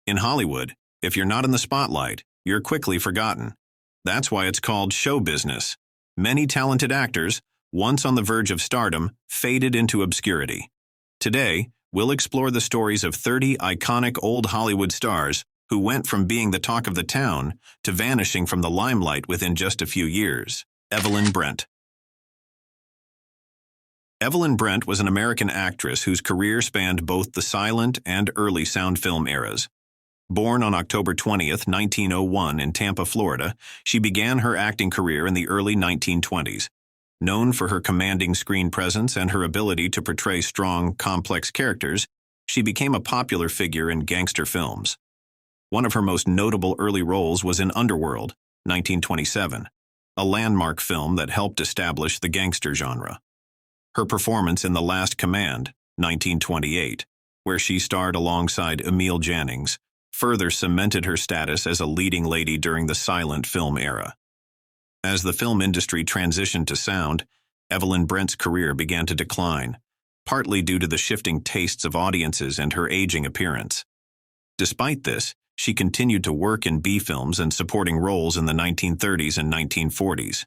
In Hollywood, if you're not in the spotlight, you're quickly forgotten. That's why it's called show business. Many talented actors, once on the verge of stardom, faded into obscurity. Today, we'll explore the stories of 30 iconic old Hollywood stars who went from being the talk of the town to vanishing from the limelight within just a few years. Evelyn Brent. Evelyn Brent was an American actress whose career spanned both the silent and early sound film eras. Born on October 20, 1901 in Tampa, Florida, she began her acting career in the early 1920s. Known for her commanding screen presence and her ability to portray strong, complex characters, she became a popular figure in gangster films. One of her most notable early roles was in Underworld, 1927, a landmark film that helped establish the gangster genre. Her performance in The Last Command, 1928, where she starred alongside Emil Jannings, further cemented her status as a leading lady during the silent film era. As the film industry transitioned to sound, Evelyn Brent's career began to decline, partly due to the shifting tastes of audiences and her aging appearance. Despite this, she continued to work in B-films and supporting roles in the 1930s and 1940s.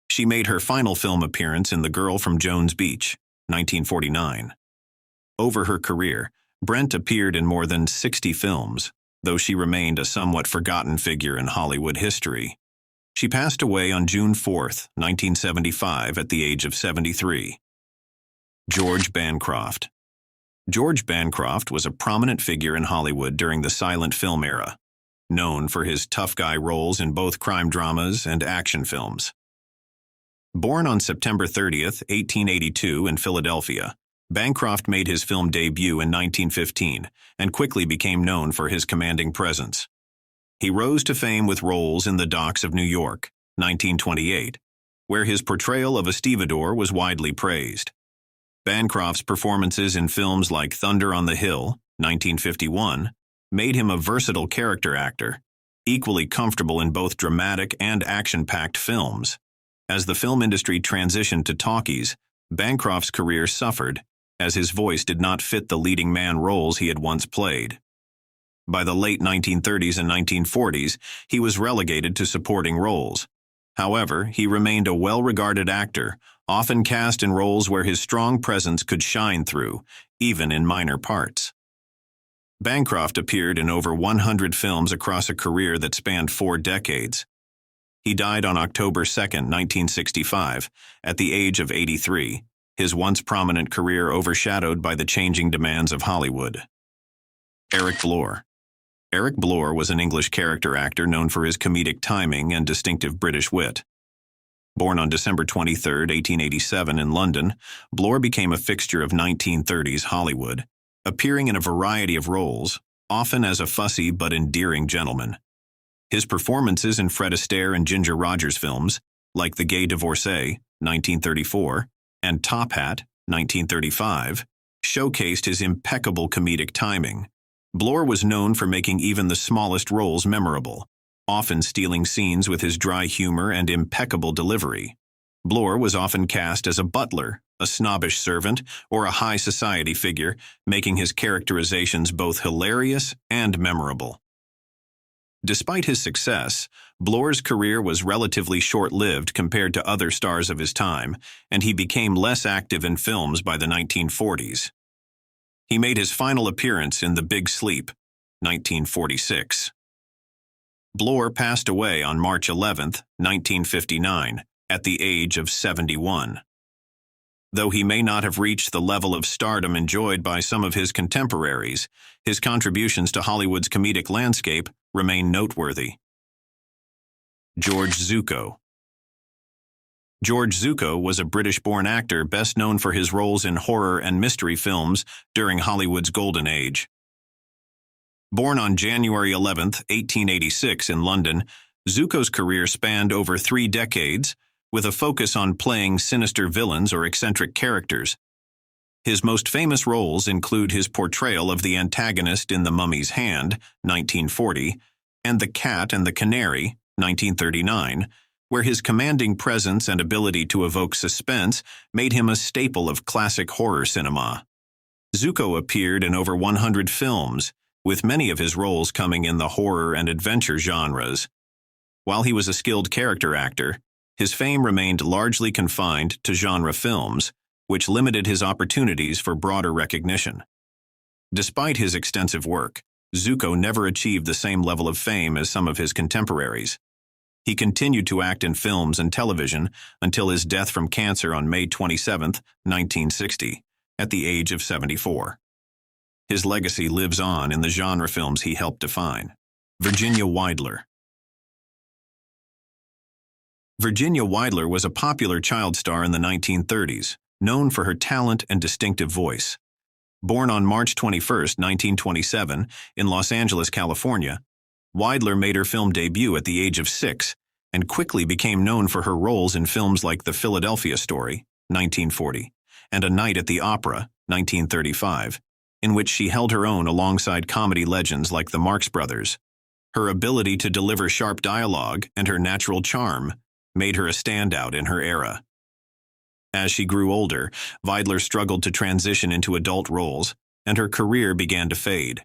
She made her final film appearance in The Girl from Jones Beach, 1949. Over her career, Brent appeared in more than 60 films, though she remained a somewhat forgotten figure in Hollywood history. She passed away on June 4, 1975, at the age of 73. George Bancroft. George Bancroft was a prominent figure in Hollywood during the silent film era, known for his tough guy roles in both crime dramas and action films. Born on September 30, 1882 in Philadelphia, Bancroft made his film debut in 1915 and quickly became known for his commanding presence. He rose to fame with roles in The Docks of New York, 1928, where his portrayal of a stevedore was widely praised. Bancroft's performances in films like Thunder on the Hill, 1951, made him a versatile character actor, equally comfortable in both dramatic and action-packed films. As the film industry transitioned to talkies, Bancroft's career suffered, as his voice did not fit the leading man roles he had once played. By the late 1930s and 1940s, he was relegated to supporting roles. However, he remained a well-regarded actor, often cast in roles where his strong presence could shine through, even in minor parts. Bancroft appeared in over 100 films across a career that spanned 4 decades. He died on October 2, 1965, at the age of 83, his once prominent career overshadowed by the changing demands of Hollywood. Eric Blore. Eric Blore was an English character actor known for his comedic timing and distinctive British wit. Born on December 23, 1887 in London, Blore became a fixture of 1930s Hollywood, appearing in a variety of roles, often as a fussy but endearing gentleman. His performances in Fred Astaire and Ginger Rogers films, like The Gay Divorcee, 1934, and Top Hat, 1935, showcased his impeccable comedic timing. Blore was known for making even the smallest roles memorable, often stealing scenes with his dry humor and impeccable delivery. Blore was often cast as a butler, a snobbish servant, or a high society figure, making his characterizations both hilarious and memorable. Despite his success, Blore's career was relatively short-lived compared to other stars of his time, and he became less active in films by the 1940s. He made his final appearance in The Big Sleep, 1946. Blore passed away on March 11, 1959, at the age of 71. Though he may not have reached the level of stardom enjoyed by some of his contemporaries, his contributions to Hollywood's comedic landscape remain noteworthy. George Zuko. George Zuko was a British-born actor best known for his roles in horror and mystery films during Hollywood's golden age. Born on January 11, 1886 in London, Zuko's career spanned over 3 decades, with a focus on playing sinister villains or eccentric characters. His most famous roles include his portrayal of the antagonist in The Mummy's Hand, 1940, and The Cat and the Canary, 1939, where his commanding presence and ability to evoke suspense made him a staple of classic horror cinema. Zuko appeared in over 100 films, with many of his roles coming in the horror and adventure genres. While he was a skilled character actor, his fame remained largely confined to genre films, which limited his opportunities for broader recognition. Despite his extensive work, Zuko never achieved the same level of fame as some of his contemporaries. He continued to act in films and television until his death from cancer on May 27, 1960, at the age of 74. His legacy lives on in the genre films he helped define. Virginia Weidler. Virginia Weidler was a popular child star in the 1930s, known for her talent and distinctive voice. Born on March 21, 1927, in Los Angeles, California, Weidler made her film debut at the age of 6 and quickly became known for her roles in films like The Philadelphia Story, 1940, and A Night at the Opera, 1935, in which she held her own alongside comedy legends like the Marx Brothers. Her ability to deliver sharp dialogue and her natural charm made her a standout in her era. As she grew older, Weidler struggled to transition into adult roles, and her career began to fade.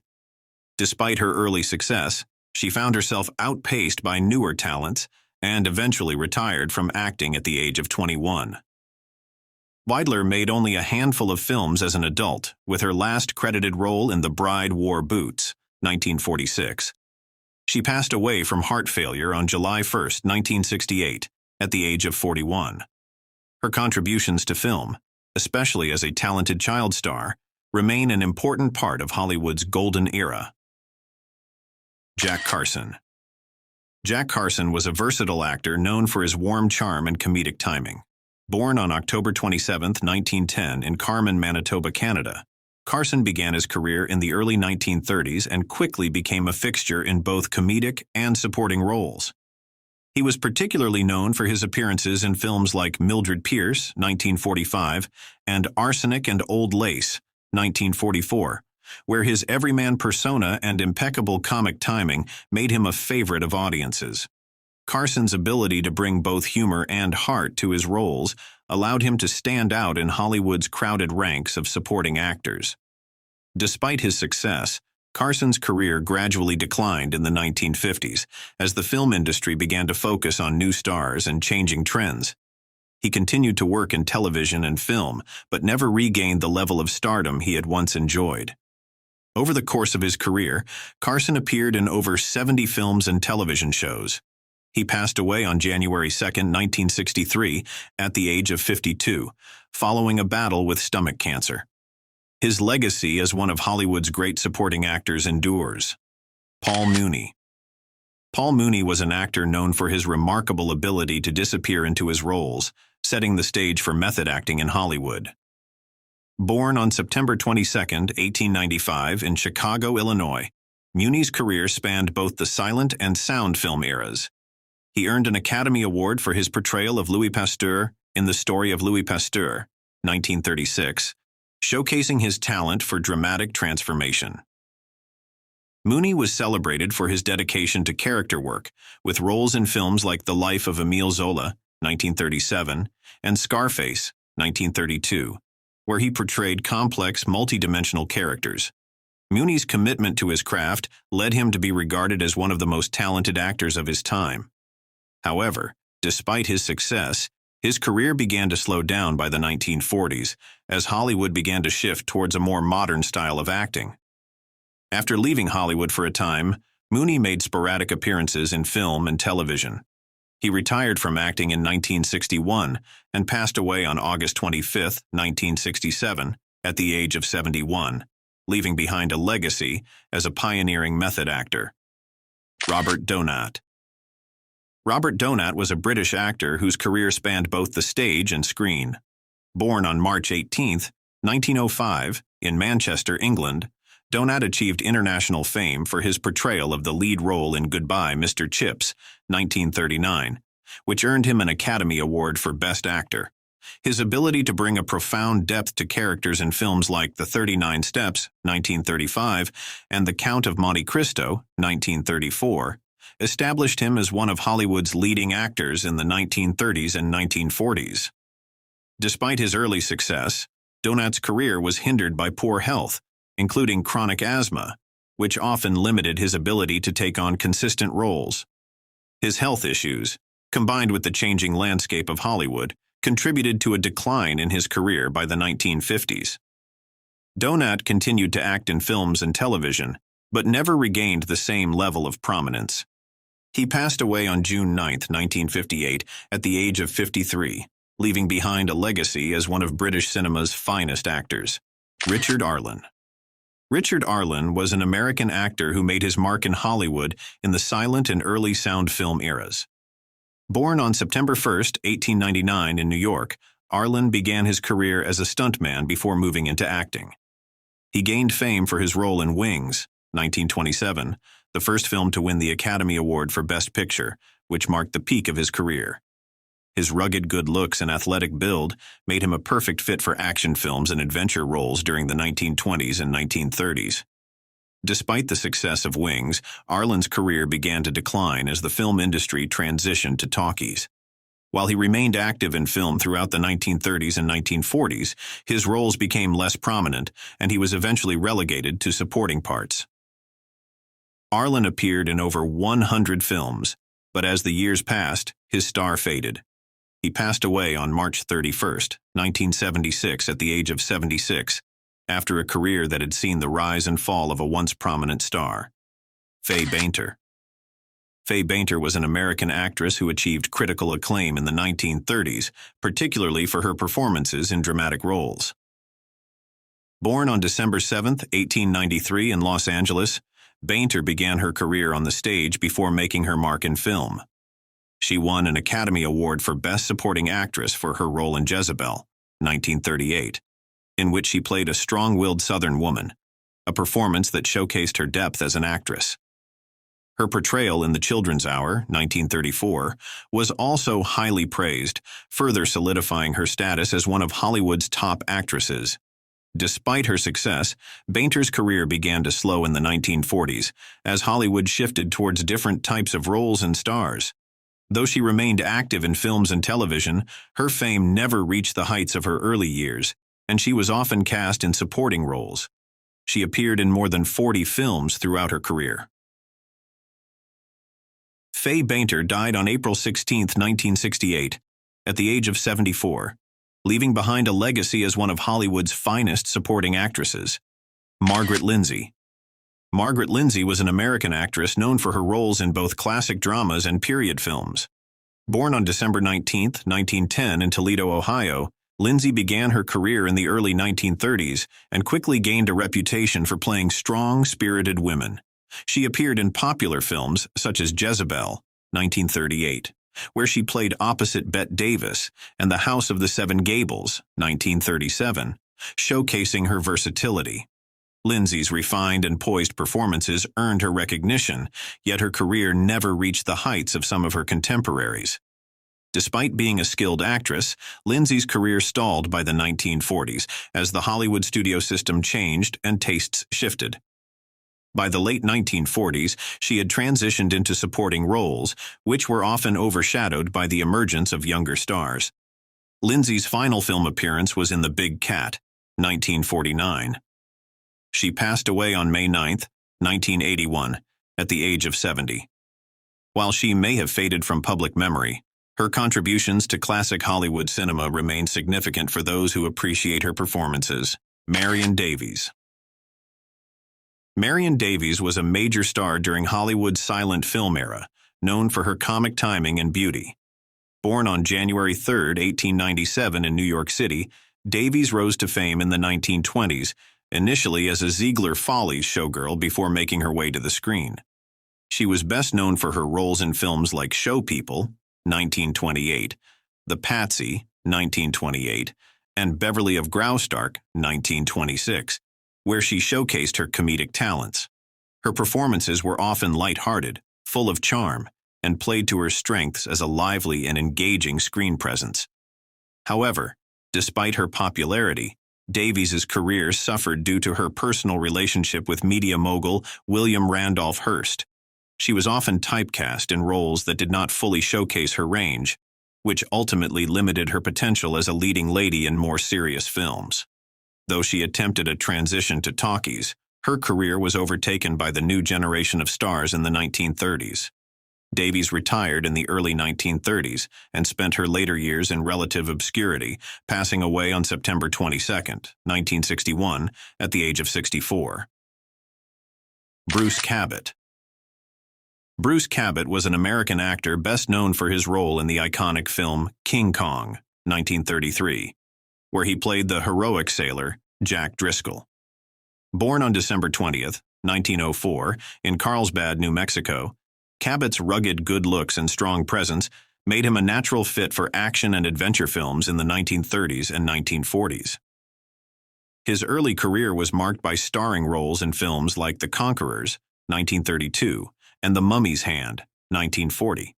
Despite her early success, she found herself outpaced by newer talents and eventually retired from acting at the age of 21. Weidler made only a handful of films as an adult, with her last credited role in The Bride Wore Boots, 1946. She passed away from heart failure on July 1, 1968, at the age of 41. Her contributions to film, especially as a talented child star, remain an important part of Hollywood's golden era. Jack Carson. Jack Carson was a versatile actor known for his warm charm and comedic timing. Born on October 27, 1910, in Carman, Manitoba, Canada, Carson began his career in the early 1930s and quickly became a fixture in both comedic and supporting roles. He was particularly known for his appearances in films like Mildred Pierce, 1945, and Arsenic and Old Lace, 1944, where his everyman persona and impeccable comic timing made him a favorite of audiences. Carson's ability to bring both humor and heart to his roles allowed him to stand out in Hollywood's crowded ranks of supporting actors. Despite his success, Carson's career gradually declined in the 1950s as the film industry began to focus on new stars and changing trends. He continued to work in television and film, but never regained the level of stardom he had once enjoyed. Over the course of his career, Carson appeared in over 70 films and television shows. He passed away on January 2, 1963, at the age of 52, following a battle with stomach cancer. His legacy as one of Hollywood's great supporting actors endures. Paul Mooney. Paul Mooney was an actor known for his remarkable ability to disappear into his roles, setting the stage for method acting in Hollywood. Born on September 22, 1895, in Chicago, Illinois, Mooney's career spanned both the silent and sound film eras. He earned an Academy Award for his portrayal of Louis Pasteur in The Story of Louis Pasteur, 1936, showcasing his talent for dramatic transformation. Mooney was celebrated for his dedication to character work, with roles in films like The Life of Émile Zola, 1937, and Scarface, 1932, where he portrayed complex, multidimensional characters. Mooney's commitment to his craft led him to be regarded as one of the most talented actors of his time. However, despite his success, his career began to slow down by the 1940s as Hollywood began to shift towards a more modern style of acting. After leaving Hollywood for a time, Mooney made sporadic appearances in film and television. He retired from acting in 1961 and passed away on August 25, 1967, at the age of 71, leaving behind a legacy as a pioneering method actor. Robert Donat. Robert Donat was a British actor whose career spanned both the stage and screen. Born on March 18, 1905, in Manchester, England, Donat achieved international fame for his portrayal of the lead role in Goodbye, Mr. Chips, 1939, which earned him an Academy Award for Best Actor. His ability to bring a profound depth to characters in films like The 39 Steps, 1935, and The Count of Monte Cristo, 1934, established him as one of Hollywood's leading actors in the 1930s and 1940s. Despite his early success, Donat's career was hindered by poor health, including chronic asthma, which often limited his ability to take on consistent roles. His health issues, combined with the changing landscape of Hollywood, contributed to a decline in his career by the 1950s. Donat continued to act in films and television, but never regained the same level of prominence. He passed away on June 9, 1958, at the age of 53, leaving behind a legacy as one of British cinema's finest actors. Richard Arland. Richard Arland was an American actor who made his mark in Hollywood in the silent and early sound film eras. Born on September 1, 1899 in New York, Arland began his career as a stuntman before moving into acting. He gained fame for his role in Wings, 1927, the first film to win the Academy Award for Best Picture, which marked the peak of his career. His rugged good looks and athletic build made him a perfect fit for action films and adventure roles during the 1920s and 1930s. Despite the success of Wings, Arland's career began to decline as the film industry transitioned to talkies. While he remained active in film throughout the 1930s and 1940s, his roles became less prominent, and he was eventually relegated to supporting parts. Arland appeared in over 100 films, but as the years passed, his star faded. He passed away on March 31, 1976, at the age of 76, after a career that had seen the rise and fall of a once prominent star. Fay Binter. Fay Binter was an American actress who achieved critical acclaim in the 1930s, particularly for her performances in dramatic roles. Born on December 7, 1893 in Los Angeles, Binter began her career on the stage before making her mark in film. She won an Academy Award for Best Supporting Actress for her role in Jezebel, 1938, in which she played a strong-willed Southern woman, a performance that showcased her depth as an actress. Her portrayal in The Children's Hour, 1934, was also highly praised, further solidifying her status as one of Hollywood's top actresses. Despite her success, Binter's career began to slow in the 1940s, as Hollywood shifted towards different types of roles and stars. Though she remained active in films and television, her fame never reached the heights of her early years, and she was often cast in supporting roles. She appeared in more than 40 films throughout her career. Fay Binter died on April 16, 1968, at the age of 74, leaving behind a legacy as one of Hollywood's finest supporting actresses. Margaret Lindsay. Margaret Lindsay was an American actress known for her roles in both classic dramas and period films. Born on December 19, 1910 in Toledo, Ohio, Lindsay began her career in the early 1930s and quickly gained a reputation for playing strong, spirited women. She appeared in popular films such as Jezebel, 1938, where she played opposite Bette Davis, and The House of the Seven Gables, 1937, showcasing her versatility. Lindsay's refined and poised performances earned her recognition, yet her career never reached the heights of some of her contemporaries. Despite being a skilled actress, Lindsay's career stalled by the 1940s as the Hollywood studio system changed and tastes shifted. By the late 1940s, she had transitioned into supporting roles, which were often overshadowed by the emergence of younger stars. Lindsay's final film appearance was in The Big Cat, 1949. She passed away on May 9, 1981, at the age of 70. While she may have faded from public memory, her contributions to classic Hollywood cinema remain significant for those who appreciate her performances. Marian Davies. Marian Davies was a major star during Hollywood's silent film era, known for her comic timing and beauty. Born on January 3, 1897 in New York City, Davies rose to fame in the 1920s, initially as a Ziegler Follies showgirl before making her way to the screen. She was best known for her roles in films like Show People, 1928, The Patsy, 1928, and Beverly of Graustark, 1926, where she showcased her comedic talents. Her performances were often light-hearted, full of charm, and played to her strengths as a lively and engaging screen presence. However, despite her popularity, Davies's career suffered due to her personal relationship with media mogul William Randolph Hearst. She was often typecast in roles that did not fully showcase her range, which ultimately limited her potential as a leading lady in more serious films. Though she attempted a transition to talkies, Her career was overtaken by the new generation of stars in the 1930s. Davies retired in the early 1930s and spent her later years in relative obscurity, passing away on September 22, 1961, at the age of 64. Bruce Cabot. Bruce Cabot was an American actor best known for his role in the iconic film King Kong, 1933, where he played the heroic sailor Jack Driscoll. Born on December 20, 1904, in Carlsbad, New Mexico, Cabot's rugged good looks and strong presence made him a natural fit for action and adventure films in the 1930s and 1940s. His early career was marked by starring roles in films like The Conquerors, 1932, and The Mummy's Hand, 1940.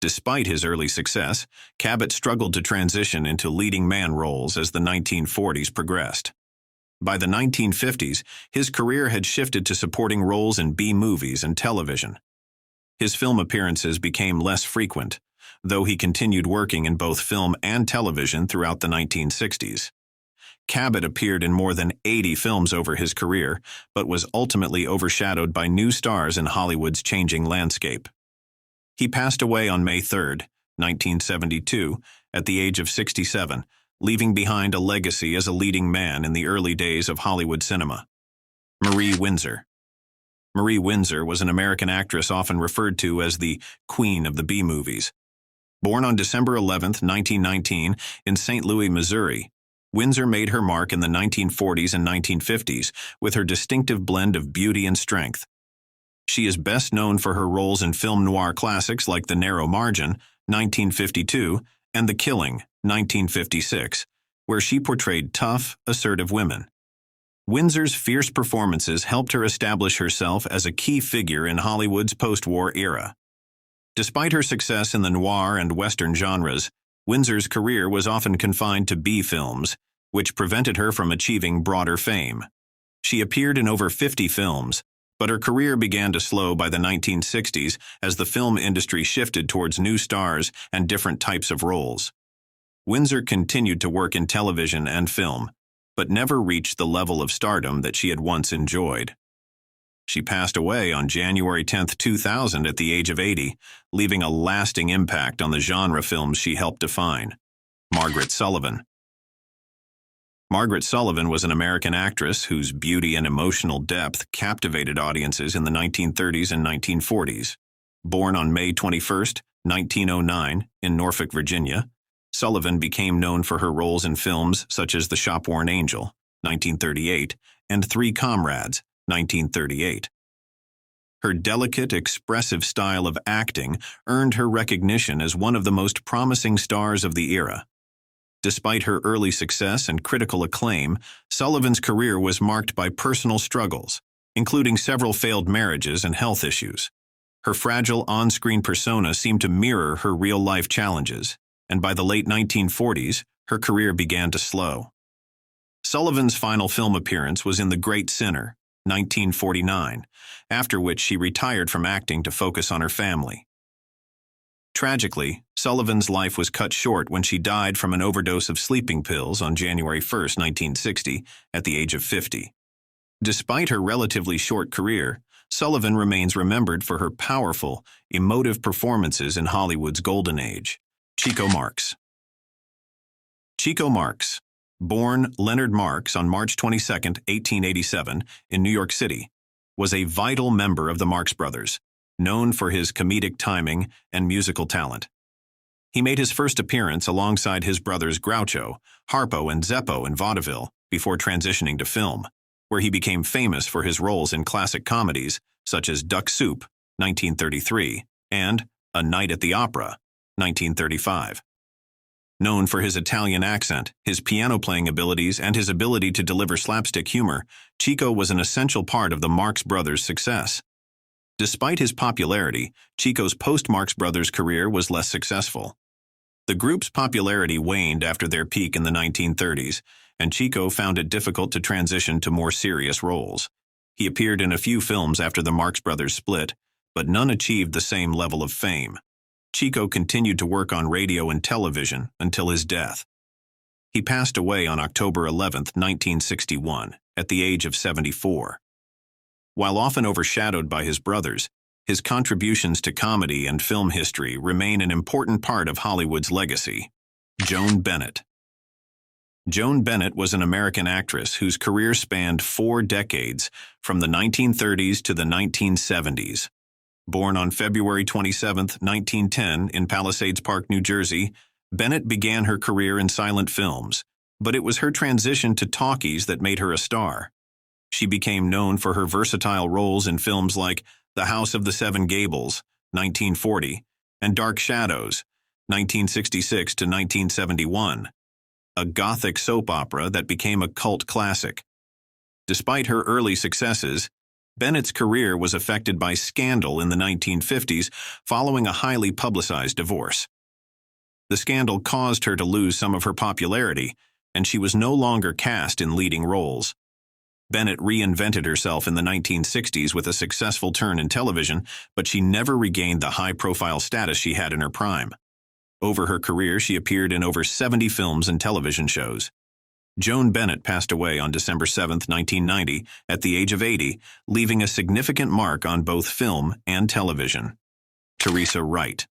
Despite his early success, Cabot struggled to transition into leading man roles as the 1940s progressed. By the 1950s, his career had shifted to supporting roles in B-movies and television. His film appearances became less frequent, though he continued working in both film and television throughout the 1960s. Cabot appeared in more than 80 films over his career, but was ultimately overshadowed by new stars in Hollywood's changing landscape. He passed away on May 3, 1972, at the age of 67, leaving behind a legacy as a leading man in the early days of Hollywood cinema. Marie Windsor. Marie Windsor was an American actress often referred to as the Queen of the B-movies. Born on December 11, 1919, in St. Louis, Missouri, Windsor made her mark in the 1940s and 1950s with her distinctive blend of beauty and strength. She is best known for her roles in film noir classics like The Narrow Margin, 1952, and The Killing, 1956, where she portrayed tough, assertive women. Windsor's fierce performances helped her establish herself as a key figure in Hollywood's post-war era. Despite her success in the noir and Western genres, Windsor's career was often confined to B-films, which prevented her from achieving broader fame. She appeared in over 50 films, but her career began to slow by the 1960s as the film industry shifted towards new stars and different types of roles. Windsor continued to work in television and film, but never reached the level of stardom that she had once enjoyed. She passed away on January 10, 2000 at the age of 80, leaving a lasting impact on the genre films she helped define. Margaret Sullivan. Margaret Sullivan was an American actress whose beauty and emotional depth captivated audiences in the 1930s and 1940s. Born on May 21, 1909, in Norfolk, Virginia, Sullivan became known for her roles in films such as The Shopworn Angel, 1938, and Three Comrades, 1938. Her delicate, expressive style of acting earned her recognition as one of the most promising stars of the era. Despite her early success and critical acclaim, Sullivan's career was marked by personal struggles, including several failed marriages and health issues. Her fragile on-screen persona seemed to mirror her real-life challenges, and by the late 1940s, her career began to slow. Sullivan's final film appearance was in The Great Sinner, 1949, after which she retired from acting to focus on her family. Tragically, Sullivan's life was cut short when she died from an overdose of sleeping pills on January 1, 1960, at the age of 50. Despite her relatively short career, Sullivan remains remembered for her powerful, emotive performances in Hollywood's golden age. Chico Mars. Chico Mars, born Leonard Marks on March 22, 1887, in New York City, was a vital member of the Marx Brothers, known for his comedic timing and musical talent. He made his first appearance alongside his brothers Groucho, Harpo, and Zeppo in vaudeville before transitioning to film, where he became famous for his roles in classic comedies such as Duck Soup, 1933, and A Night at the Opera, 1935. Known for his Italian accent, his piano-playing abilities, and his ability to deliver slapstick humor, Chico was an essential part of the Marx Brothers' success. Despite his popularity, Chico's post-Marx Brothers career was less successful. The group's popularity waned after their peak in the 1930s, and Chico found it difficult to transition to more serious roles. He appeared in a few films after the Marx Brothers split, but none achieved the same level of fame. Chico continued to work on radio and television until his death. He passed away on October 11, 1961, at the age of 74. While often overshadowed by his brothers, his contributions to comedy and film history remain an important part of Hollywood's legacy. Joan Bennett. Joan Bennett was an American actress whose career spanned 4 decades, from the 1930s to the 1970s. Born on February 27, 1910, in Palisades Park, New Jersey, Bennett began her career in silent films, but it was her transition to talkies that made her a star. She became known for her versatile roles in films like The House of the Seven Gables, 1940, and Dark Shadows, 1966 to 1971, a gothic soap opera that became a cult classic. Despite her early successes, Bennett's career was affected by scandal in the 1950s following a highly publicized divorce. The scandal caused her to lose some of her popularity, and she was no longer cast in leading roles. Bennett reinvented herself in the 1960s with a successful turn in television, but she never regained the high-profile status she had in her prime. Over her career, she appeared in over 70 films and television shows. Joan Bennett passed away on December 7, 1990, at the age of 80, leaving a significant mark on both film and television. Teresa Wright.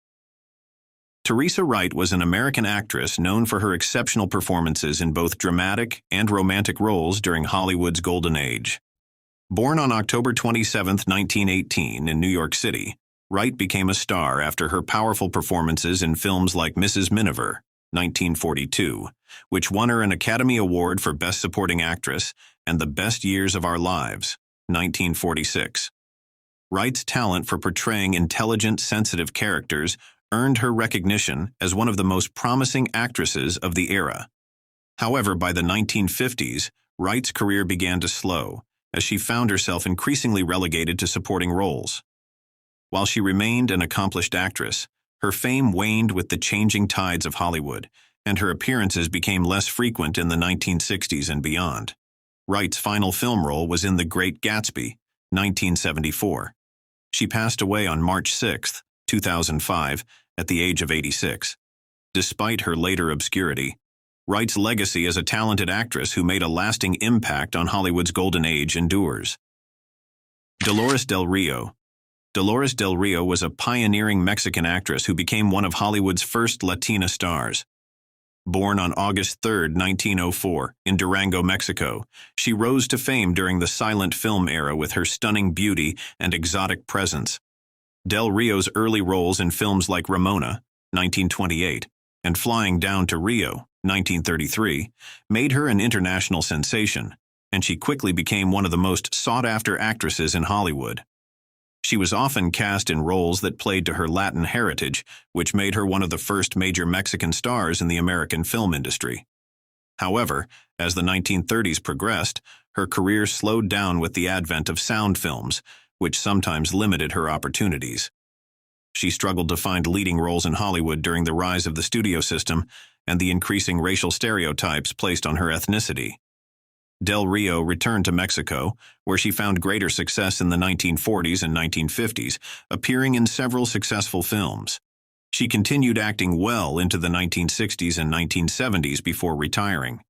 Teresa Wright was an American actress known for her exceptional performances in both dramatic and romantic roles during Hollywood's golden age. Born on October 27, 1918, in New York City, Wright became a star after her powerful performances in films like Mrs. Miniver, 1942, which won her an Academy Award for Best Supporting Actress, and The Best Years of Our Lives, 1946. Wright's talent for portraying intelligent, sensitive characters earned her recognition as one of the most promising actresses of the era. However, by the 1950s, Wright's career began to slow, as she found herself increasingly relegated to supporting roles. While she remained an accomplished actress, her fame waned with the changing tides of Hollywood, and her appearances became less frequent in the 1960s and beyond. Wright's final film role was in The Great Gatsby, 1974. She passed away on March 6, 2005, at the age of 86. Despite her later obscurity, Wright's legacy as a talented actress who made a lasting impact on Hollywood's golden age endures. Dolores Del Rio. Dolores Del Rio was a pioneering Mexican actress who became one of Hollywood's first Latina stars. Born on August 3, 1904, in Durango, Mexico, she rose to fame during the silent film era with her stunning beauty and exotic presence. Del Rio's early roles in films like Ramona, 1928, and Flying Down to Rio, 1933, made her an international sensation, and she quickly became one of the most sought-after actresses in Hollywood. She was often cast in roles that played to her Latin heritage, which made her one of the first major Mexican stars in the American film industry. However, as the 1930s progressed, her career slowed down with the advent of sound films, which sometimes limited her opportunities. She struggled to find leading roles in Hollywood during the rise of the studio system and the increasing racial stereotypes placed on her ethnicity. Del Rio returned to Mexico, where she found greater success in the 1940s and 1950s, appearing in several successful films. She continued acting well into the 1960s and 1970s before retiring.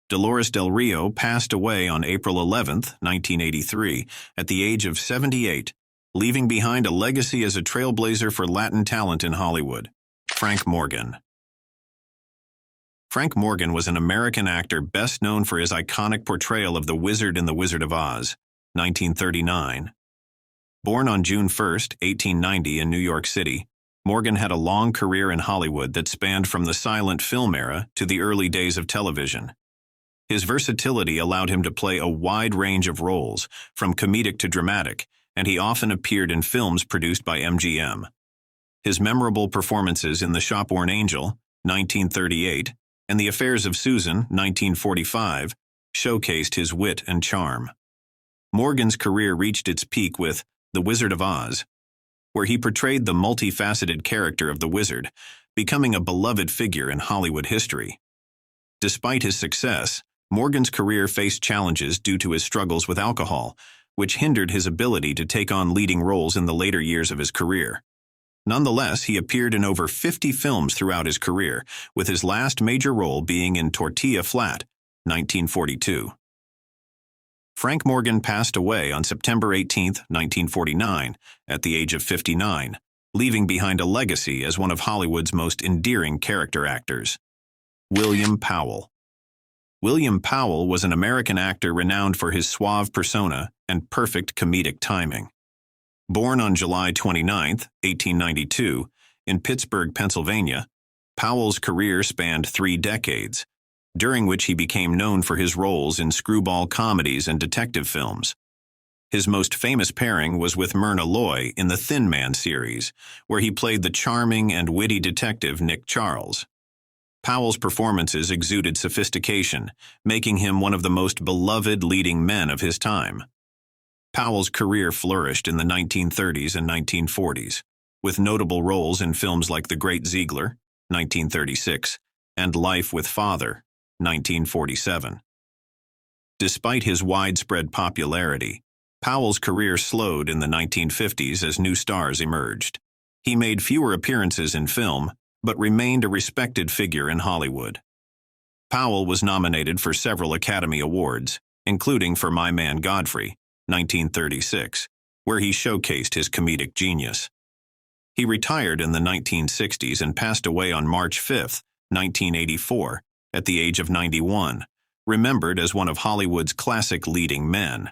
Dolores Del Rio passed away on April 11, 1983, at the age of 78, leaving behind a legacy as a trailblazer for Latin talent in Hollywood. Frank Morgan. Frank Morgan was an American actor best known for his iconic portrayal of the Wizard in The Wizard of Oz, 1939. Born on June 1, 1890 in New York City, Morgan had a long career in Hollywood that spanned from the silent film era to the early days of television. His versatility allowed him to play a wide range of roles, from comedic to dramatic, and he often appeared in films produced by MGM. His memorable performances in The Shopworn Angel, 1938, and The Affairs of Susan, 1945, showcased his wit and charm. Morgan's career reached its peak with The Wizard of Oz, where he portrayed the multifaceted character of the wizard, becoming a beloved figure in Hollywood history. Despite his success, Morgan's career faced challenges due to his struggles with alcohol, which hindered his ability to take on leading roles in the later years of his career. Nonetheless, he appeared in over 50 films throughout his career, with his last major role being in Tortilla Flat, 1942. Frank Morgan passed away on September 18, 1949, at the age of 59, leaving behind a legacy as one of Hollywood's most endearing character actors. William Powell. William Powell was an American actor renowned for his suave persona and perfect comedic timing. Born on July 29, 1892, in Pittsburgh, Pennsylvania, Powell's career spanned 3 decades, during which he became known for his roles in screwball comedies and detective films. His most famous pairing was with Myrna Loy in the Thin Man series, where he played the charming and witty detective Nick Charles. Powell's performances exuded sophistication, making him one of the most beloved leading men of his time. Powell's career flourished in the 1930s and 1940s, with notable roles in films like The Great Ziegler, 1936, and Life with Father, 1947. Despite his widespread popularity, Powell's career slowed in the 1950s as new stars emerged. He made fewer appearances in film, but remained a respected figure in Hollywood. Powell was nominated for several Academy Awards, including for My Man Godfrey, 1936, where he showcased his comedic genius. He retired in the 1960s and passed away on March 5, 1984, at the age of 91, remembered as one of Hollywood's classic leading men.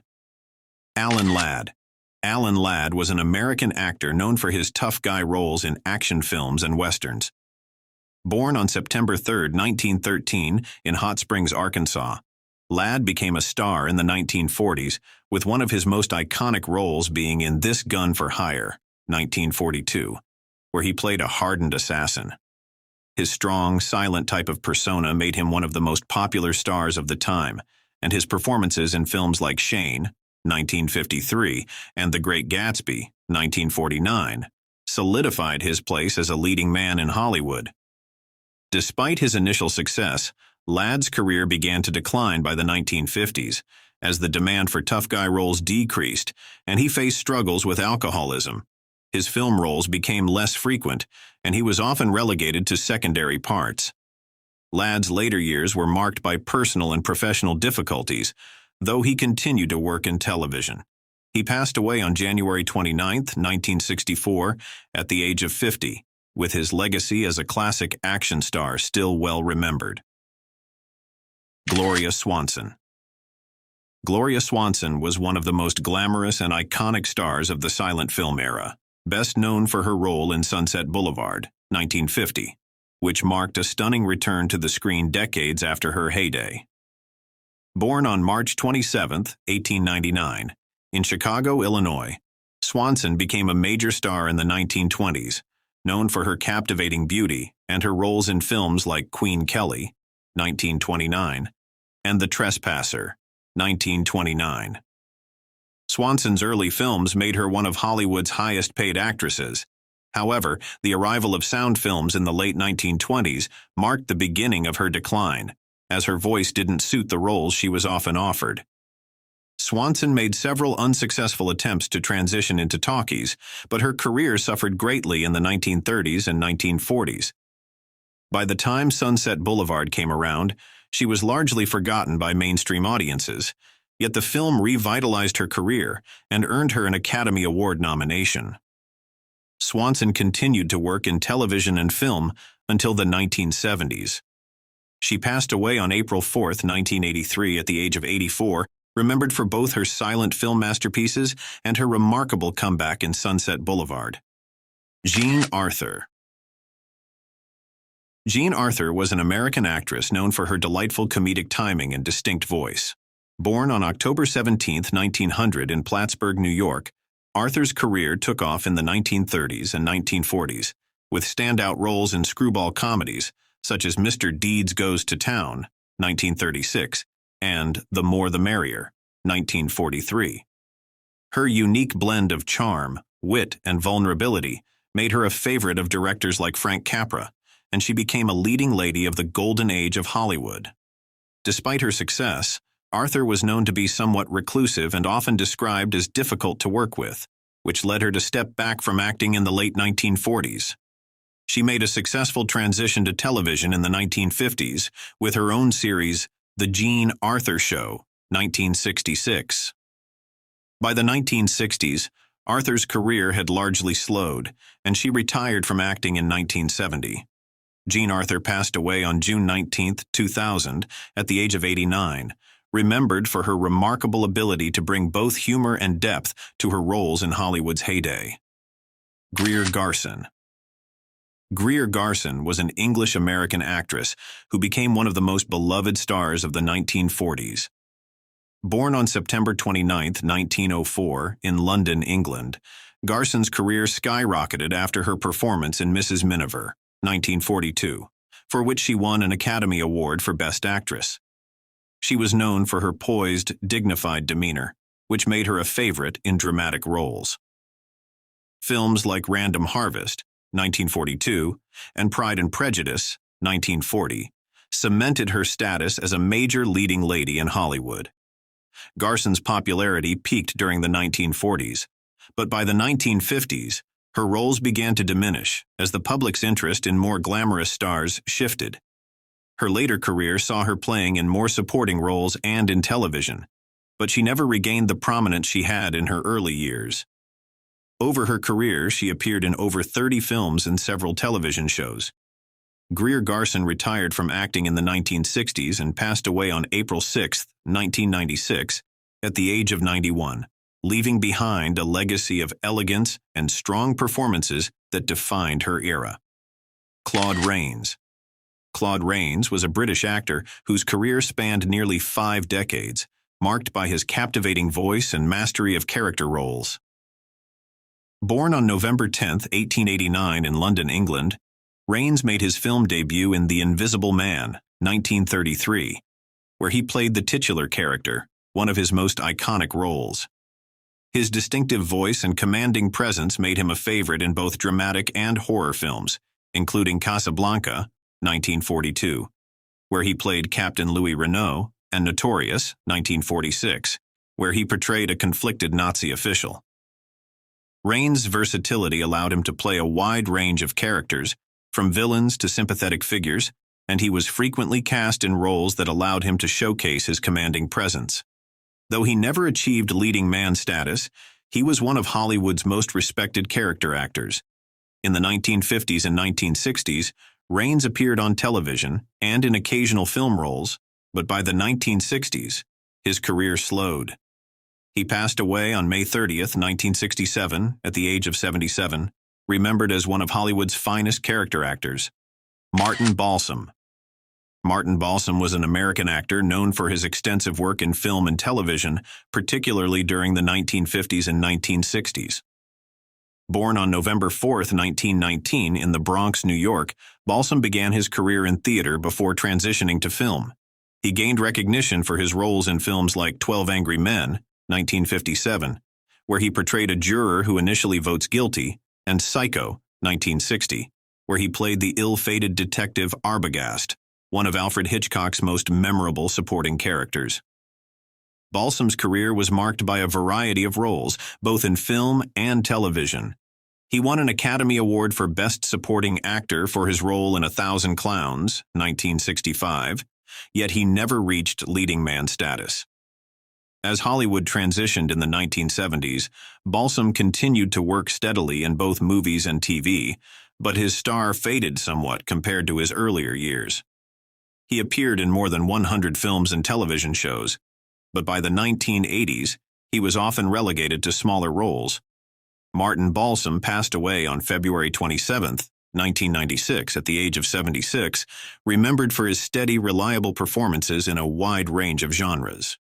Allan Lad. Allan Lad was an American actor known for his tough guy roles in action films and westerns. Born on September 3, 1913, in Hot Springs, Arkansas, Lad became a star in the 1940s, with one of his most iconic roles being in This Gun for Hire, 1942, where he played a hardened assassin. His strong, silent type of persona made him one of the most popular stars of the time, and his performances in films like Shane, 1953, and The Great Gatsby, 1949, solidified his place as a leading man in Hollywood. Despite his initial success, Lad's career began to decline by the 1950s, as the demand for tough guy roles decreased, and he faced struggles with alcoholism. His film roles became less frequent, and he was often relegated to secondary parts. Lad's later years were marked by personal and professional difficulties, though he continued to work in television. He passed away on January 29, 1964, at the age of 50, with his legacy as a classic action star still well remembered. Gloria Swanson. Gloria Swanson was one of the most glamorous and iconic stars of the silent film era, best known for her role in Sunset Boulevard, 1950, which marked a stunning return to the screen decades after her heyday. Born on March 27, 1899, in Chicago, Illinois, Swanson became a major star in the 1920s, known for her captivating beauty and her roles in films like Queen Kelly, 1929, and The Trespasser, 1929. Swanson's early films made her one of Hollywood's highest-paid actresses. However, the arrival of sound films in the late 1920s marked the beginning of her decline, as her voice didn't suit the roles she was often offered. Swanson made several unsuccessful attempts to transition into talkies, but her career suffered greatly in the 1930s and 1940s. By the time Sunset Boulevard came around, she was largely forgotten by mainstream audiences, yet the film revitalized her career and earned her an Academy Award nomination. Swanson continued to work in television and film until the 1970s. She passed away on April 4, 1983, at the age of 84, remembered for both her silent film masterpieces and her remarkable comeback in Sunset Boulevard. Jean Arthur. Jean Arthur was an American actress known for her delightful comedic timing and distinct voice. Born on October 17, 1900 in Plattsburgh, New York, Arthur's career took off in the 1930s and 1940s, with standout roles in screwball comedies such as Mr. Deeds Goes to Town, 1936, and The More the Merrier, 1943. Her unique blend of charm, wit, and vulnerability made her a favorite of directors like Frank Capra, and she became a leading lady of the golden age of Hollywood. Despite her success, Arthur was known to be somewhat reclusive and often described as difficult to work with, which led her to step back from acting in the late 1940s. She made a successful transition to television in the 1950s with her own series, The Jean Arthur Show, 1966. By the 1960s, Arthur's career had largely slowed, and she retired from acting in 1970. Jean Arthur passed away on June 19, 2000, at the age of 89, remembered for her remarkable ability to bring both humor and depth to her roles in Hollywood's heyday. Greer Garson. Greer Garson was an English-American actress who became one of the most beloved stars of the 1940s. Born on September 29, 1904, in London, England, Garson's career skyrocketed after her performance in Mrs. Miniver, 1942, for which she won an Academy Award for Best Actress. She was known for her poised, dignified demeanor, which made her a favorite in dramatic roles. Films like Random Harvest, 1942, and Pride and Prejudice, 1940, cemented her status as a major leading lady in Hollywood. Garson's popularity peaked during the 1940s, but by the 1950s, her roles began to diminish as the public's interest in more glamorous stars shifted. Her later career saw her playing in more supporting roles and in television, but she never regained the prominence she had in her early years. Over her career, she appeared in over 30 films and several television shows. Greer Garson retired from acting in the 1960s and passed away on April 6, 1996, at the age of 91, leaving behind a legacy of elegance and strong performances that defined her era. Claude Reigns. Claude Reigns was a British actor whose career spanned nearly 5 decades, marked by his captivating voice and mastery of character roles. Born on November 10, 1889 in London, England, Reigns made his film debut in The Invisible Man, 1933, where he played the titular character, one of his most iconic roles. His distinctive voice and commanding presence made him a favorite in both dramatic and horror films, including Casablanca, 1942, where he played Captain Louis Renault, and Notorious, 1946, where he portrayed a conflicted Nazi official. Reigns' versatility allowed him to play a wide range of characters, from villains to sympathetic figures, and he was frequently cast in roles that allowed him to showcase his commanding presence. Though he never achieved leading man status, he was one of Hollywood's most respected character actors. In the 1950s and 1960s, Reigns appeared on television and in occasional film roles, but by the 1960s, his career slowed. He passed away on May 30, 1967, at the age of 77, remembered as one of Hollywood's finest character actors. Martin Balsam. Martin Balsam was an American actor known for his extensive work in film and television, particularly during the 1950s and 1960s. Born on November 4, 1919, in the Bronx, New York, Balsam began his career in theater before transitioning to film. He gained recognition for his roles in films like 12 Angry Men, 1957, where he portrayed a juror who initially votes guilty, and Psycho, 1960, where he played the ill-fated detective Arbogast, one of Alfred Hitchcock's most memorable supporting characters. Balsam's career was marked by a variety of roles, both in film and television. He won an Academy Award for Best Supporting Actor for his role in 1,000 Clowns, 1965, yet he never reached leading man status. As Hollywood transitioned in the 1970s, Balsam continued to work steadily in both movies and TV, but his star faded somewhat compared to his earlier years. He appeared in more than 100 films and television shows, but by the 1980s, he was often relegated to smaller roles. Martin Balsam passed away on February 27, 1996, at the age of 76, remembered for his steady, reliable performances in a wide range of genres.